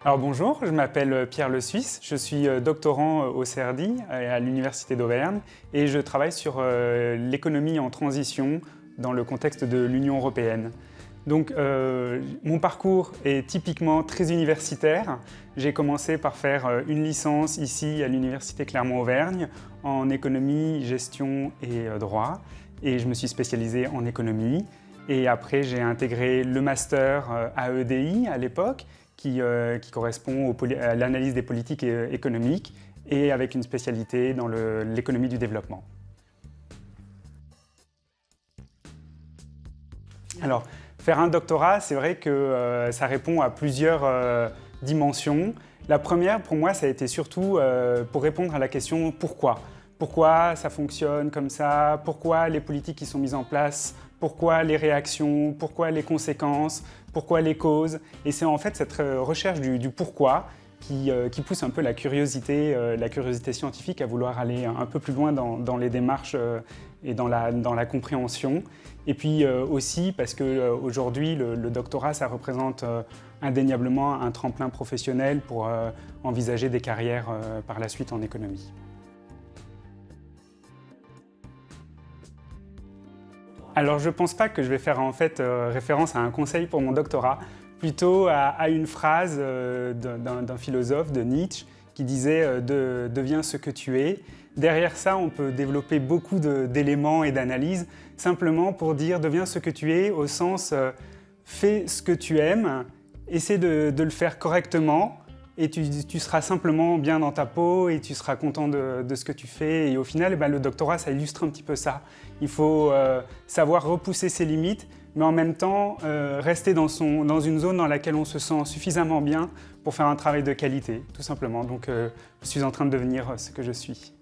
Alors bonjour, je m'appelle Pierre Le Suisse, je suis doctorant au CERDI à l'Université d'Auvergne et je travaille sur l'économie en transition dans le contexte de l'Union européenne. Donc mon parcours est typiquement très universitaire. J'ai commencé par faire une licence ici à l'Université Clermont-Auvergne en économie, gestion et droit et je me suis spécialisé en économie. Et après j'ai intégré le master à EDI à l'époque qui correspond à l'analyse des politiques économiques et avec une spécialité dans l'économie du développement. Alors, faire un doctorat, c'est vrai que ça répond à plusieurs dimensions. La première, pour moi, ça a été surtout pour répondre à la question « pourquoi ?» Pourquoi ça fonctionne comme ça? Pourquoi les politiques qui sont mises en place? Pourquoi les réactions? Pourquoi les conséquences? Pourquoi les causes? Et c'est en fait cette recherche du pourquoi qui pousse un peu la curiosité scientifique à vouloir aller un peu plus loin dans les démarches et dans la compréhension. Et puis aussi parce qu'aujourd'hui, le doctorat, ça représente indéniablement un tremplin professionnel pour envisager des carrières par la suite en économie. Alors je ne pense pas que je vais faire en fait référence à un conseil pour mon doctorat, plutôt à une phrase d'un philosophe, de Nietzsche, qui disait « deviens ce que tu es ». Derrière ça, on peut développer beaucoup d'éléments et d'analyses, simplement pour dire « deviens ce que tu es » au sens « fais ce que tu aimes, essaie de le faire correctement ». Et tu seras simplement bien dans ta peau et tu seras content de ce que tu fais. Et au final, le doctorat, ça illustre un petit peu ça. Il faut savoir repousser ses limites, mais en même temps rester dans une zone dans laquelle on se sent suffisamment bien pour faire un travail de qualité, tout simplement. Donc, je suis en train de devenir ce que je suis.